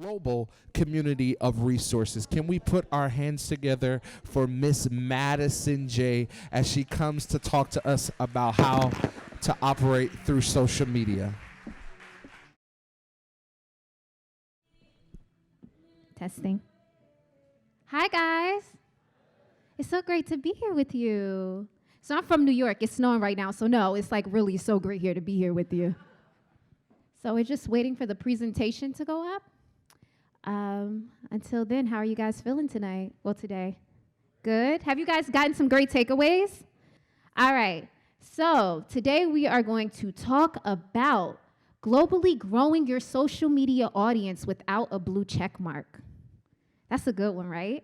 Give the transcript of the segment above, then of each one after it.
global community of resources. Can we put our hands together for Miss Madison Jaye as she comes to talk to us about how to operate through social media? Testing. Hi, guys. It's so great to be here with you. So I'm from New York. It's snowing right now, so no, it's like really so great here to be here with you. So we're just waiting for the presentation to go up. Until then, how are you guys feeling tonight? Well, today. Good? Have you guys gotten some great takeaways? All right. So today we are going to talk about globally growing your social media audience without a blue check mark. That's a good one, right?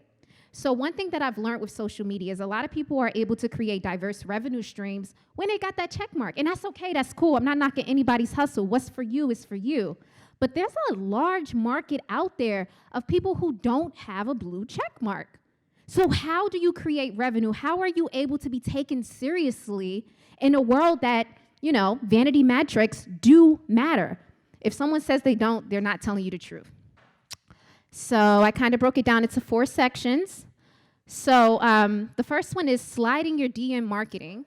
So one thing that I've learned with social media is a lot of people are able to create diverse revenue streams when they got that check mark. And that's okay, that's cool. I'm not knocking anybody's hustle. What's for you is for you. But there's a large market out there of people who don't have a blue check mark. So how do you create revenue? How are you able to be taken seriously in a world that, you know, vanity metrics do matter? If someone says they don't, they're not telling you the truth. So I kind of broke it down into 4 sections. So the first one is sliding your DM marketing.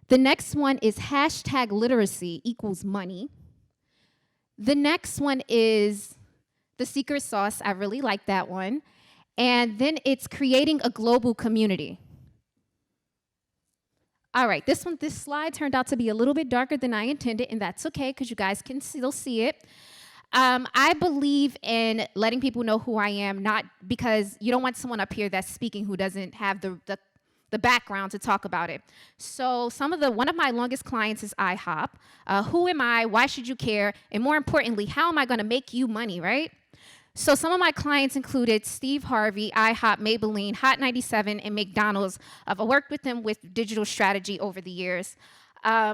The next one is hashtag literacy equals money. The next one is the secret sauce. I really like that one. And then it's creating a global community. All right, this slide turned out to be a little bit darker than I intended, and that's okay because you guys can still see it. I believe in letting people know who I am, not because you don't want someone up here that's speaking who doesn't have the background to talk about it. So one of my longest clients is iHop. Who am I? Why should you care? And more importantly, how am I going to make you money, right? So some of my clients included Steve Harvey, iHop, Maybelline, Hot 97, and McDonald's. I've worked with them with digital strategy over the years. All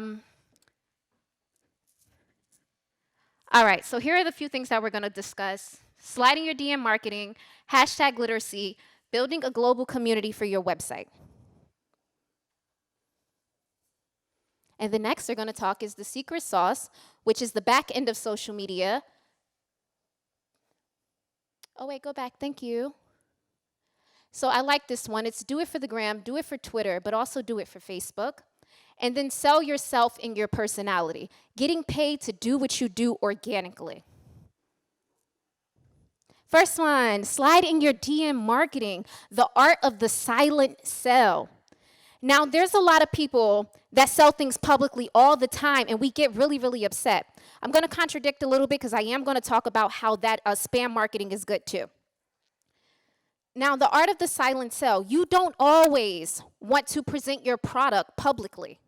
right, so here are the few things that we're going to discuss. Sliding your DM marketing, hashtag literacy, building a global community for your website. And the next we're going to talk is the secret sauce, which is the back end of social media. Oh, wait, go back. Thank you. So I like this one. It's do it for the gram, do it for Twitter, but also do it for Facebook. And then sell yourself in your personality, getting paid to do what you do organically. First one, slide in your DM marketing, the art of the silent sell. Now, there's a lot of people that sell things publicly all the time, and we get really, really upset. I'm going to contradict a little bit because I am going to talk about how that spam marketing is good too. Now, the art of the silent sell, you don't always want to present your product publicly.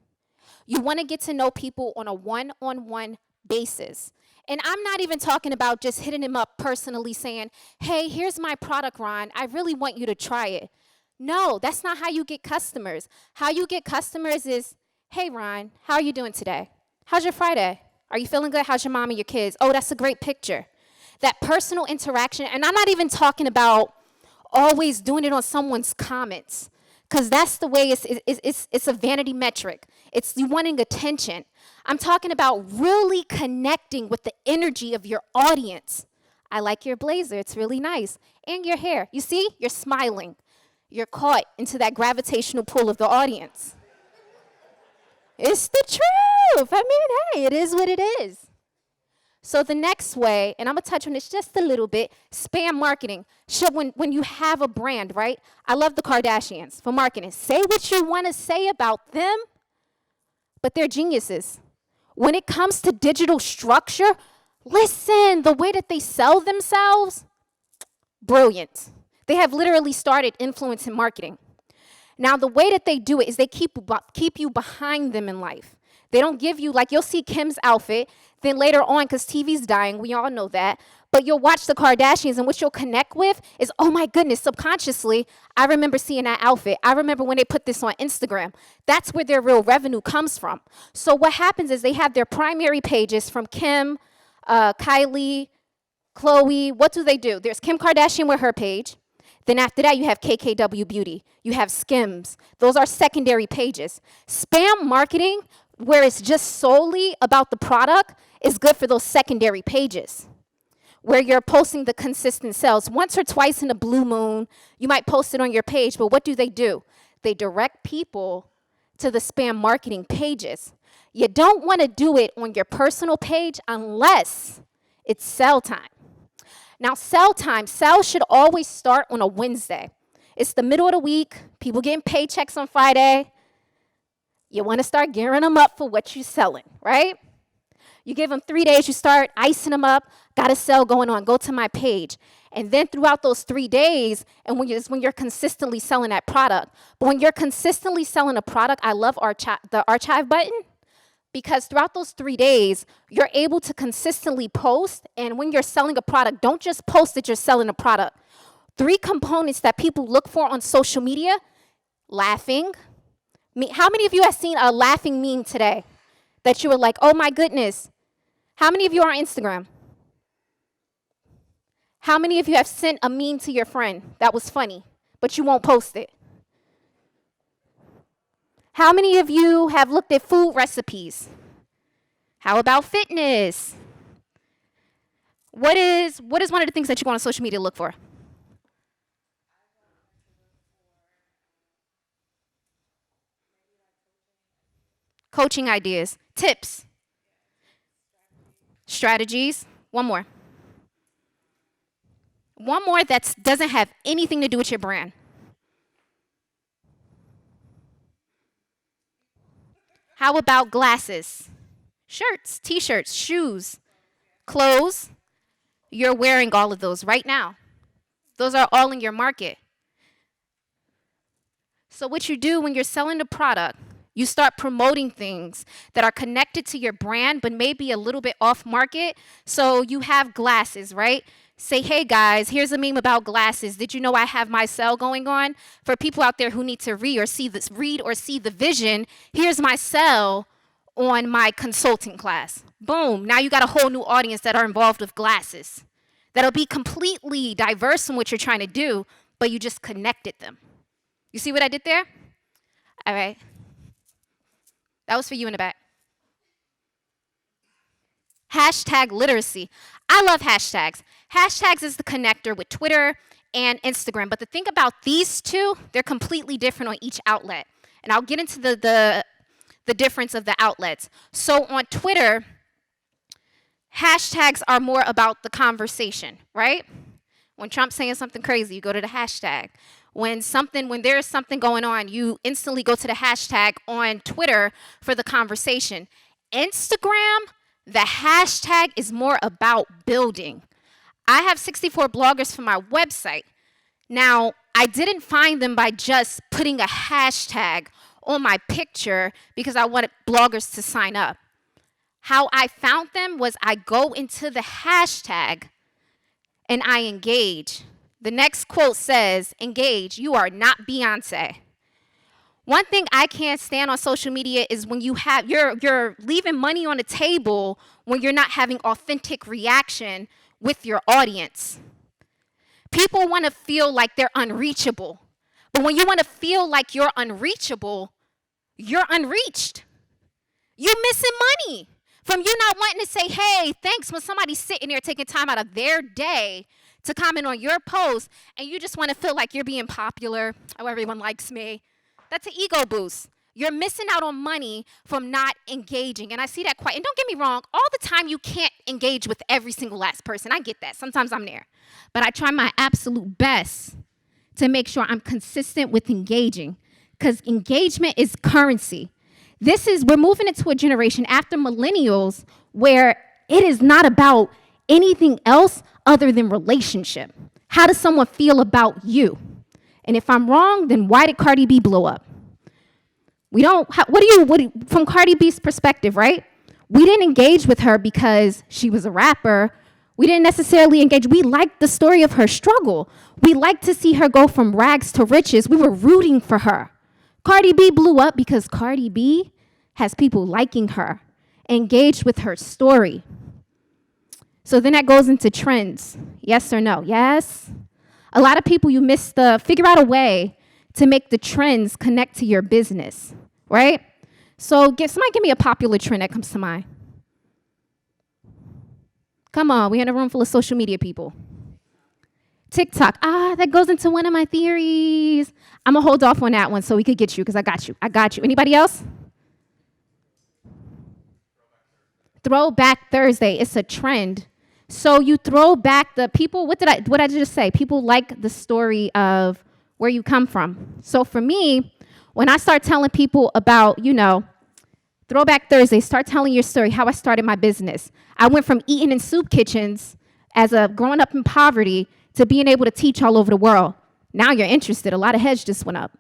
You want to get to know people on a one-on-one basis. And I'm not even talking about just hitting them up personally saying, hey, here's my product, Ron. I really want you to try it. No, that's not how you get customers. How you get customers is, hey, Ron, how are you doing today? How's your Friday? Are you feeling good? How's your mom and your kids? Oh, that's a great picture. That personal interaction, and I'm not even talking about always doing it on someone's comments, because that's the way it's a vanity metric. It's you wanting attention. I'm talking about really connecting with the energy of your audience. I like your blazer. It's really nice. And your hair. You see? You're smiling. You're caught into that gravitational pull of the audience. It's the truth. I mean, hey, it is what it is. So the next way, and I'm going to touch on this just a little bit, spam marketing. When you have a brand, right? I love the Kardashians for marketing. Say what you want to say about them, but they're geniuses. When it comes to digital structure, listen, the way that they sell themselves, brilliant. They have literally started influence in marketing. Now, the way that they do it is they keep you behind them in life. They don't give you, like you'll see Kim's outfit, then later on, because TV's dying, we all know that, but you'll watch the Kardashians and what you'll connect with is, oh my goodness, subconsciously, I remember seeing that outfit. I remember when they put this on Instagram. That's where their real revenue comes from. So what happens is they have their primary pages from Kim, Kylie, Khloe. What do? There's Kim Kardashian with her page. Then after that, you have KKW Beauty. You have Skims. Those are secondary pages. Spam marketing, where it's just solely about the product, is good for those secondary pages. where you're posting the consistent sales. Once or twice in a blue moon, you might post it on your page, but what do? They direct people to the spam marketing pages. You don't want to do it on your personal page unless it's sell time. Now, sales should always start on a Wednesday. It's the middle of the week, people getting paychecks on Friday. You want to start gearing them up for what you're selling, right? You give them 3 days, you start icing them up, got a sale going on, go to my page. And then throughout those 3 days, and when you're consistently selling that product. But when you're consistently selling a product, I love the archive button, because throughout those 3 days, you're able to consistently post. And when you're selling a product, don't just post that you're selling a product. 3 components that people look for on social media: laughing. How many of you have seen a laughing meme today that you were like, oh my goodness? How many of you are on Instagram? How many of you have sent a meme to your friend that was funny, but you won't post it? How many of you have looked at food recipes? How about fitness? What is one of the things that you go on social media to look for? Coaching ideas, tips, strategies. One more that doesn't have anything to do with your brand. How about glasses, shirts, t-shirts, shoes, clothes? You're wearing all of those right now. Those are all in your market. So what you do when you're selling a product, you start promoting things that are connected to your brand, but maybe a little bit off market. So you have glasses, right? Say, hey guys, here's a meme about glasses. Did you know I have my sale going on? For people out there who need to read or see the vision, here's my sale on my consulting class. Boom, now you got a whole new audience that are involved with glasses. That'll be completely diverse from what you're trying to do, but you just connected them. You see what I did there? All right. That was for you in the back. Hashtag literacy. I love hashtags. Hashtags is the connector with Twitter and Instagram. But the thing about these two, they're completely different on each outlet. And I'll get into the difference of the outlets. So on Twitter, hashtags are more about the conversation, right? When Trump's saying something crazy, you go to the hashtag. When there's something going on, you instantly go to the hashtag on Twitter for the conversation. Instagram, the hashtag is more about building. I have 64 bloggers for my website. Now, I didn't find them by just putting a hashtag on my picture because I wanted bloggers to sign up. How I found them was I go into the hashtag and I engage. The next quote says, engage, you are not Beyonce. One thing I can't stand on social media is when you're leaving money on the table when you're not having authentic reaction with your audience. People want to feel like they're unreachable. But when you want to feel like you're unreachable, you're unreached. You're missing money from you not wanting to say, hey, thanks, when somebody's sitting there taking time out of their day to comment on your post, and you just want to feel like you're being popular, oh, everyone likes me. That's an ego boost. You're missing out on money from not engaging. And I see that quite, and don't get me wrong, all the time you can't engage with every single last person. I get that. Sometimes I'm there. But I try my absolute best to make sure I'm consistent with engaging, because engagement is currency. We're moving into a generation after millennials where it is not about anything else other than relationship. How does someone feel about you? And if I'm wrong, then why did Cardi B blow up? From Cardi B's perspective, right? We didn't engage with her because she was a rapper. We didn't necessarily engage. We liked the story of her struggle. We liked to see her go from rags to riches. We were rooting for her. Cardi B blew up because Cardi B has people liking her, engaged with her story. So then that goes into trends. Yes or no? Yes? A lot of people, figure out a way to make the trends connect to your business, right? So somebody give me a popular trend that comes to mind. Come on, we're in a room full of social media people. TikTok, that goes into one of my theories. I'm gonna hold off on that one so we could get you, because I got you. Anybody else? Throwback Thursday, it's a trend. So you throw back the people, what did I just say? People like the story of where you come from. So for me, when I start telling people about, Throwback Thursday, start telling your story, how I started my business. I went from eating in soup kitchens as a growing up in poverty to being able to teach all over the world. Now you're interested. A lot of heads just went up.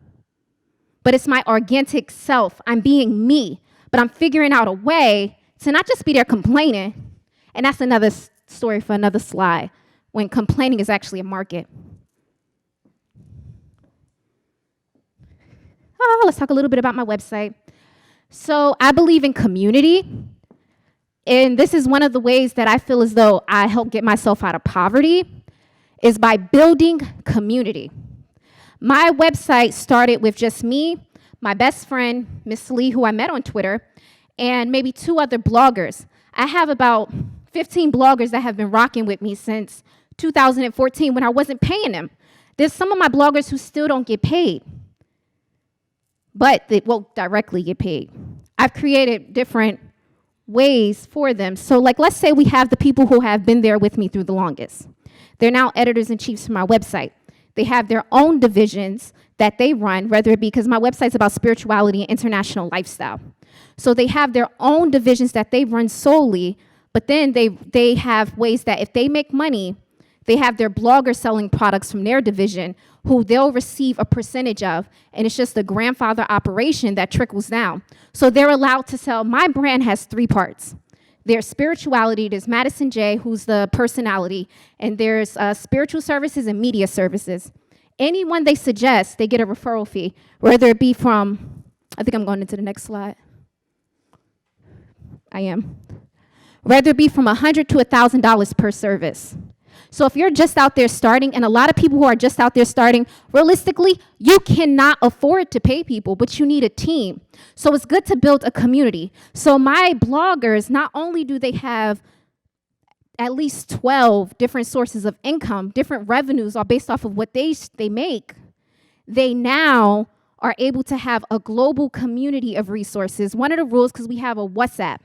But it's my organic self. I'm being me, but I'm figuring out a way to not just be there complaining. And that's another story for another slide, when complaining is actually a market. Let's talk a little bit about my website. So I believe in community. And this is one of the ways that I feel as though I help get myself out of poverty, is by building community. My website started with just me, my best friend, Miss Lee, who I met on Twitter, and maybe 2 other bloggers. I have about 15 bloggers that have been rocking with me since 2014 when I wasn't paying them. There's some of my bloggers who still don't get paid, but they won't directly get paid. I've created different ways for them. So let's say we have the people who have been there with me through the longest. They're now editors-in-chiefs for my website. They have their own divisions that they run, whether it be because my website's about spirituality and international lifestyle. So they have their own divisions that they run solely, but then they have ways that if they make money, they have their bloggers selling products from their division who they'll receive a percentage of, and it's just a grandfather operation that trickles down. So they're allowed to sell. My brand has 3 parts. There's spirituality, there's Madison Jaye, who's the personality, and there's spiritual services and media services. Anyone they suggest, they get a referral fee, whether it be from, I think I'm going into the next slide. I am. Whether it be from $100 to $1,000 per service. So if you're just out there starting, and a lot of people who are just out there starting, realistically, you cannot afford to pay people, but you need a team. So it's good to build a community. So my bloggers, not only do they have at least 12 different sources of income, different revenues are based off of what they make, they now are able to have a global community of resources. One of the rules, because we have a WhatsApp,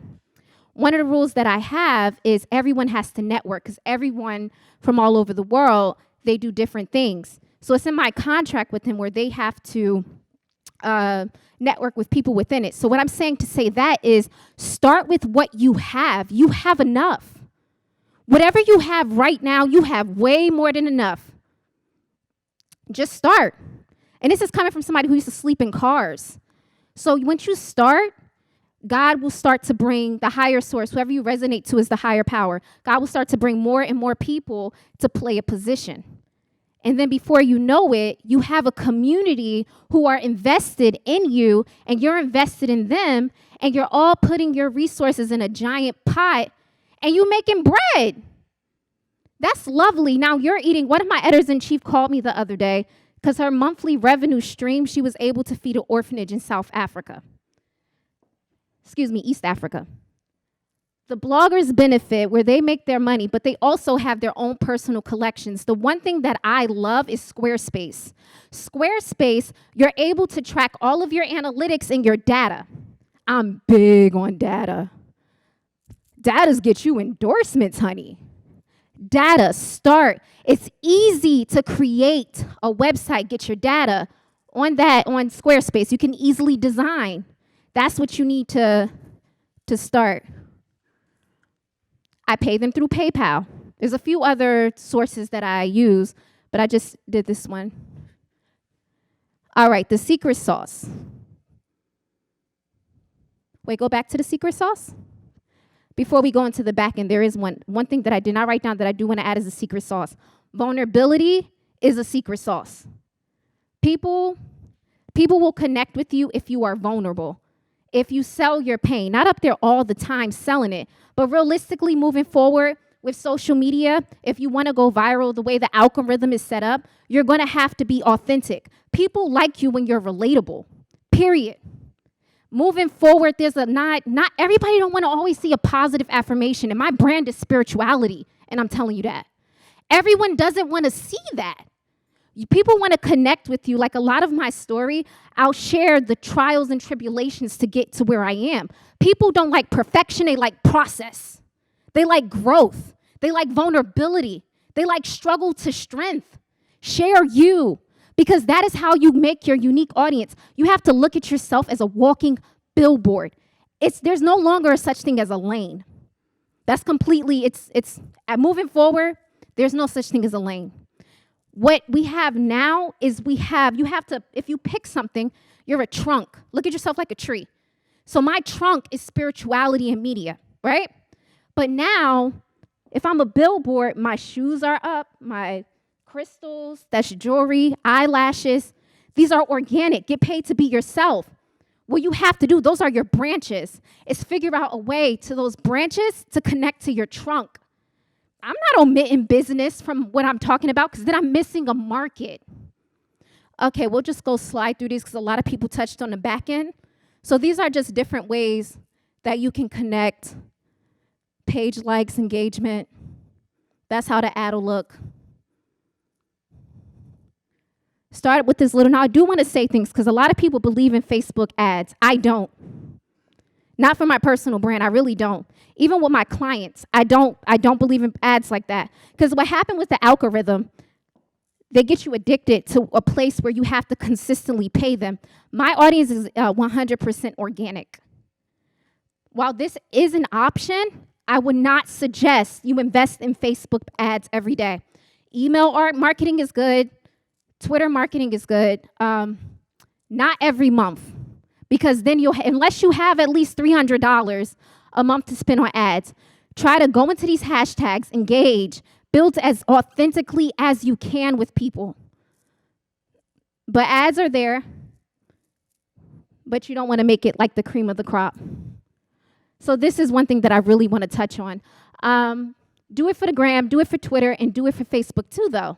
one of the rules that I have is everyone has to network, because everyone from all over the world, they do different things. So it's in my contract with them where they have to network with people within it. So what I'm saying to say that is start with what you have. You have enough. Whatever you have right now, you have way more than enough. Just start. And this is coming from somebody who used to sleep in cars. So once you start, God will start to bring the higher source, whoever you resonate to is the higher power. God will start to bring more and more people to play a position. And then before you know it, you have a community who are invested in you, and you're invested in them, and you're all putting your resources in a giant pot, and you making bread. That's lovely. Now you're eating. One of my editors-in-chief called me the other day because her monthly revenue stream, she was able to feed an orphanage in East Africa. The bloggers benefit where they make their money, but they also have their own personal collections. The one thing that I love is Squarespace. Squarespace, you're able to track all of your analytics and your data. I'm big on data. Data's get you endorsements, honey. Data, start. It's easy to create a website, get your data on Squarespace. You can easily design. That's what you need to start. I pay them through PayPal. There's a few other sources that I use, but I just did this one. All right, the secret sauce. Wait, go back to the secret sauce? Before we go into the back end, there is one thing that I did not write down that I do want to add as a secret sauce. Vulnerability is a secret sauce. People will connect with you if you are vulnerable. If you sell your pain, not up there all the time selling it, but realistically moving forward with social media, if you want to go viral the way the algorithm is set up, you're going to have to be authentic. People like you when you're relatable, period. Moving forward, there's not everybody don't want to always see a positive affirmation. And my brand is spirituality, and I'm telling you that. Everyone doesn't want to see that. People want to connect with you. Like a lot of my story, I'll share the trials and tribulations to get to where I am. People don't like perfection, they like process. They like growth. They like vulnerability. They like struggle to strength. Share you, because that is how you make your unique audience. You have to look at yourself as a walking billboard. There's no longer such thing as a lane. That's completely, it's moving forward, there's no such thing as a lane. What we have now is you have to, if you pick something, you're a trunk. Look at yourself like a tree. So my trunk is spirituality and media, right? But now, if I'm a billboard, my shoes are up, my crystals, that's jewelry, eyelashes. These are organic. Get paid to be yourself. What you have to do, those are your branches, is figure out a way to those branches to connect to your trunk. I'm not omitting business from what I'm talking about because then I'm missing a market. Okay, we'll just go slide through these because a lot of people touched on the back end. So these are just different ways that you can connect. Page likes, engagement. That's how the ad will look. Started with this little, now I do want to say things because a lot of people believe in Facebook ads. I don't. Not for my personal brand, I really don't. Even with my clients, I don't believe in ads like that. Because what happened with the algorithm, they get you addicted to a place where you have to consistently pay them. My audience is 100% organic. While this is an option, I would not suggest you invest in Facebook ads every day. Email marketing is good. Twitter marketing is good. Not every month. Because then unless you have at least $300 a month to spend on ads, try to go into these hashtags, engage, build as authentically as you can with people. But ads are there, but you don't want to make it like the cream of the crop. So this is one thing that I really want to touch on. Do it for the gram, do it for Twitter, and do it for Facebook too, though.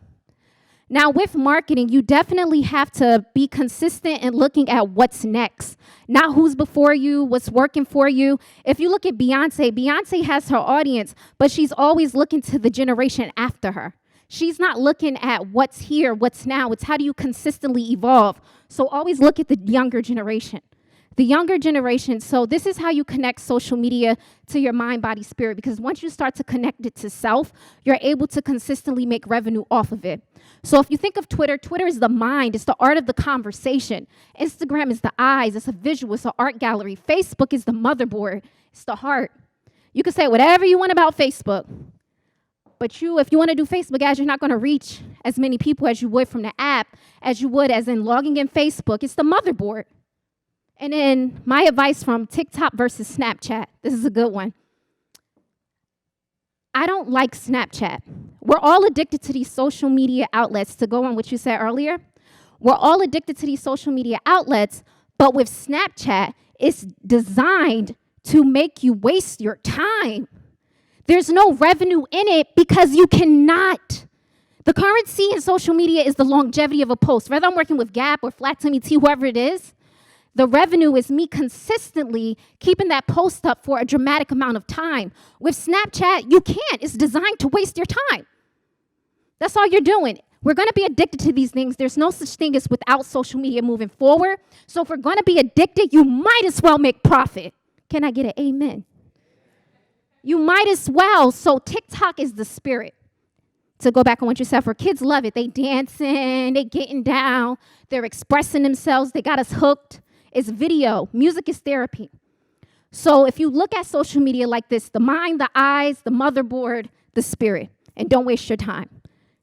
Now, with marketing, you definitely have to be consistent in looking at what's next, not who's before you, what's working for you. If you look at Beyonce has her audience, but she's always looking to the generation after her. She's not looking at what's here, what's now. It's how do you consistently evolve. So always look at the younger generation. The younger generation, so this is how you connect social media to your mind, body, spirit, because once you start to connect it to self, you're able to consistently make revenue off of it. So if you think of Twitter, Twitter is the mind, it's the art of the conversation. Instagram is the eyes, it's a visual, it's an art gallery. Facebook is the motherboard, it's the heart. You can say whatever you want about Facebook, but if you want to do Facebook ads, you're not going to reach as many people as you would from the app, as you would as in logging in Facebook. It's the motherboard. And then my advice from TikTok versus Snapchat. This is a good one. I don't like Snapchat. We're all addicted to these social media outlets, to go on what you said earlier. We're all addicted to these social media outlets, but with Snapchat, it's designed to make you waste your time. There's no revenue in it because you cannot. The currency in social media is the longevity of a post. Whether I'm working with Gap or Flat Tummy Tea, whoever it is, the revenue is me consistently keeping that post up for a dramatic amount of time. With Snapchat, you can't. It's designed to waste your time. That's all you're doing. We're going to be addicted to these things. There's no such thing as without social media moving forward. So if we're going to be addicted, you might as well make profit. Can I get an amen? You might as well. So TikTok is the spirit. To go back on what you said, for kids love it. They dancing, they getting down, they're expressing themselves. They got us hooked. It's video. Music is therapy. So if you look at social media like this, the mind, the eyes, the motherboard, the spirit, and don't waste your time.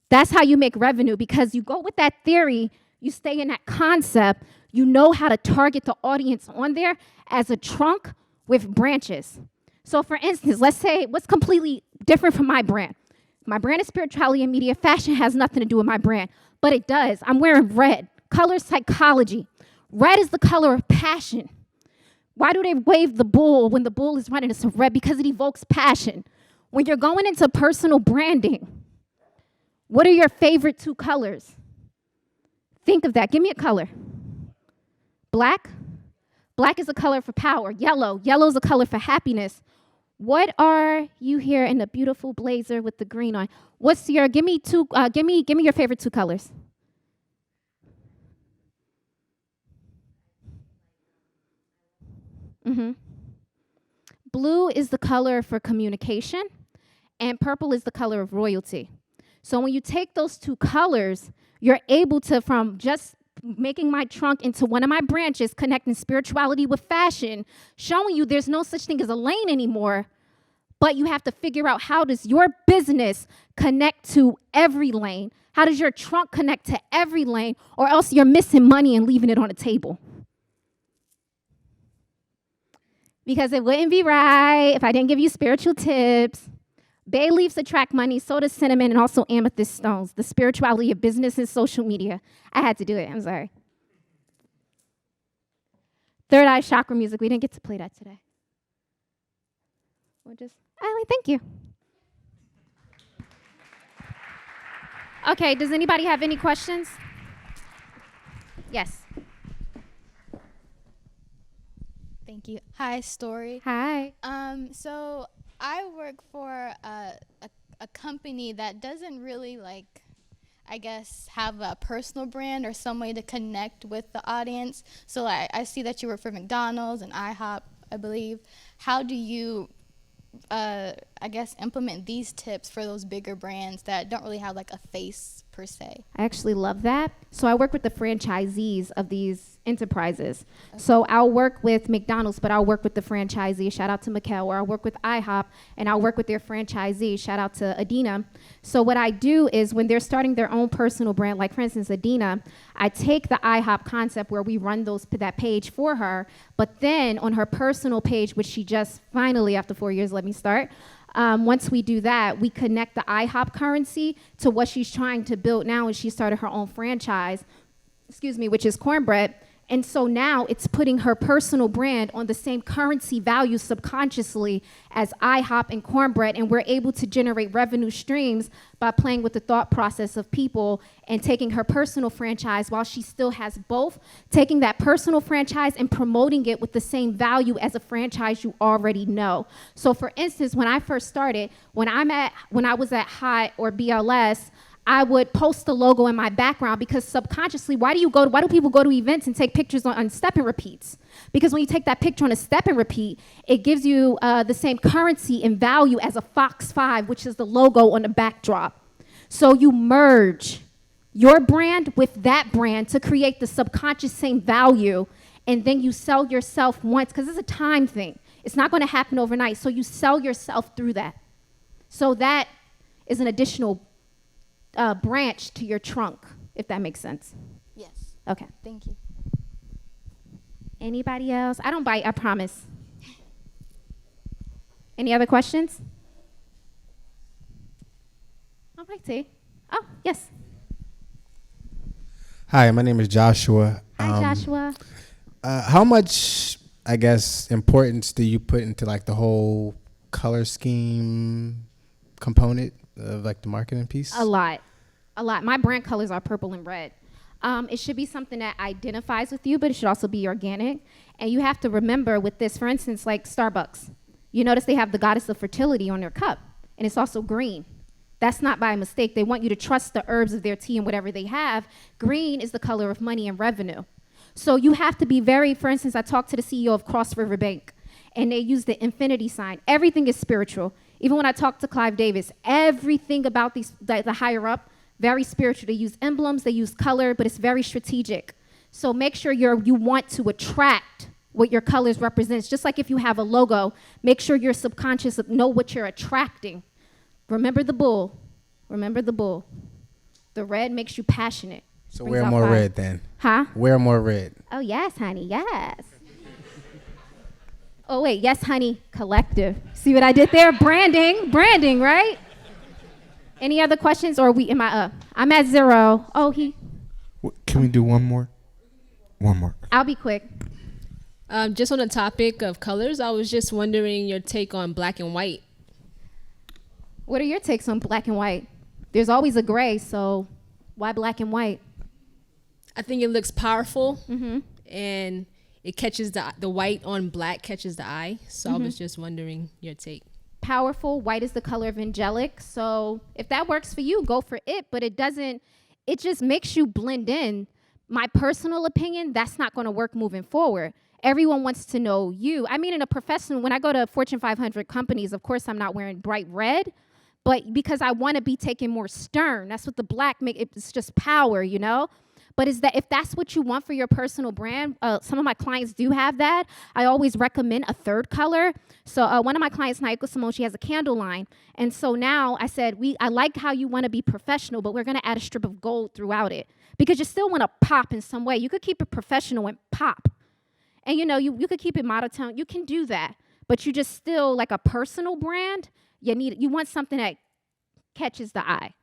That's how you make revenue, because you go with that theory, you stay in that concept, you know how to target the audience on there as a trunk with branches. So for instance, let's say what's completely different from my brand. My brand is spirituality and media. Fashion has nothing to do with my brand, but it does. I'm wearing red. Color psychology. Red is the color of passion. Why do they wave the bull when the bull is running? It's red because it evokes passion. When you're going into personal branding, what are your favorite two colors? Think of that. Give me a color. Black? Black is a color for power. Yellow is a color for happiness. What are you here in the beautiful blazer with the green on? What's your, give me your favorite two colors. Blue is the color for communication, and purple is the color of royalty. So when you take those two colors, you're able to, from just making my trunk into one of my branches, connecting spirituality with fashion, showing you there's no such thing as a lane anymore, but you have to figure out, how does your business connect to every lane? How does your trunk connect to every lane? Or else you're missing money and leaving it on the table. Because it wouldn't be right if I didn't give you spiritual tips. Bay leaves attract money, so does cinnamon, and also amethyst stones, the spirituality of business and social media. I had to do it, I'm sorry. Third eye chakra music, we didn't get to play that today. We'll just, thank you. Okay, does anybody have any questions? Yes. Thank you. Hi, Story. Hi. So I work for a company that doesn't really, I guess, have a personal brand or some way to connect with the audience. So I see that you work for McDonald's and IHOP, I believe. How do you, I guess, implement these tips for those bigger brands that don't really have a face per se? I actually love that. So I work with the franchisees of these enterprises. Okay. So I'll work with McDonald's, but I'll work with the franchisee. Shout out to Mikkel. Or I'll work with IHOP, and I'll work with their franchisee. Shout out to Adina. So what I do is, when they're starting their own personal brand, like for instance, Adina, I take the IHOP concept where we run that page for her, but then on her personal page, which she just finally, after 4 years, let me start, once we do that, we connect the IHOP currency to what she's trying to build now, and she started her own franchise, which is cornbread. And so now it's putting her personal brand on the same currency value subconsciously as IHOP and cornbread, and we're able to generate revenue streams by playing with the thought process of people and taking her personal franchise while she still has both, taking that personal franchise and promoting it with the same value as a franchise you already know. So for instance, when I first started, when I was at Hot or BLS, I would post the logo in my background, because subconsciously, why do people go to events and take pictures on step and repeats? Because when you take that picture on a step and repeat, it gives you the same currency and value as a Fox 5, which is the logo on the backdrop. So you merge your brand with that brand to create the subconscious same value, and then you sell yourself once, because it's a time thing. It's not going to happen overnight, so you sell yourself through that. So that is an additional branch to your trunk, if that makes sense. Yes. Okay. Thank you. Anybody else? I don't bite, I promise. Any other questions? All right, T. Oh, yes. Hi, my name is Joshua. Hi, Joshua. How much, I guess, importance do you put into the whole color scheme component of the marketing piece? A lot. My brand colors are purple and red. It should be something that identifies with you, but it should also be organic. And you have to remember with this, for instance, like Starbucks, you notice they have the goddess of fertility on their cup, and it's also green. That's not by mistake. They want you to trust the herbs of their tea and whatever they have. Green is the color of money and revenue. So you have to be very, for instance, I talked to the CEO of Cross River Bank, and they use the infinity sign. Everything is spiritual. Even when I talked to Clive Davis, everything about the higher up, very spiritual. They use emblems, they use color, but it's very strategic. So make sure you want to attract what your colors represents. Just like if you have a logo, make sure your subconscious know what you're attracting. Remember the bull. Remember the bull. The red makes you passionate. So wear more red then. Huh? Wear more red. Oh, yes, honey, yes. Oh, wait, YesHoney Collective. See what I did there? Branding, right? Any other questions, or am I up? I'm at 0. Oh, Can we do one more? One more. I'll be quick. Just on the topic of colors, I was just wondering your take on black and white. What are your takes on black and white? There's always a gray, so why black and white? I think it looks powerful, and it catches the white on black catches the eye. So I was just wondering your take. Powerful. White is the color of angelic. So if that works for you, go for it. But it doesn't, it just makes you blend in. My personal opinion, that's not going to work moving forward. Everyone wants to know you. I mean, in a professional, when I go to Fortune 500 companies, of course, I'm not wearing bright red, but because I want to be taken more stern. That's what the black make. It's just power, you know? But is that if that's what you want for your personal brand, some of my clients do have that. I always recommend a third color. So one of my clients, Naiko Simone, she has a candle line. And so now I said, I like how you want to be professional, but we're going to add a strip of gold throughout it because you still want to pop in some way. You could keep it professional and pop. And, you know, you could keep it monotone. You can do that. But you just still, like a personal brand, you want something that catches the eye.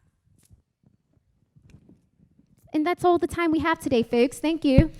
And that's all the time we have today, folks. Thank you.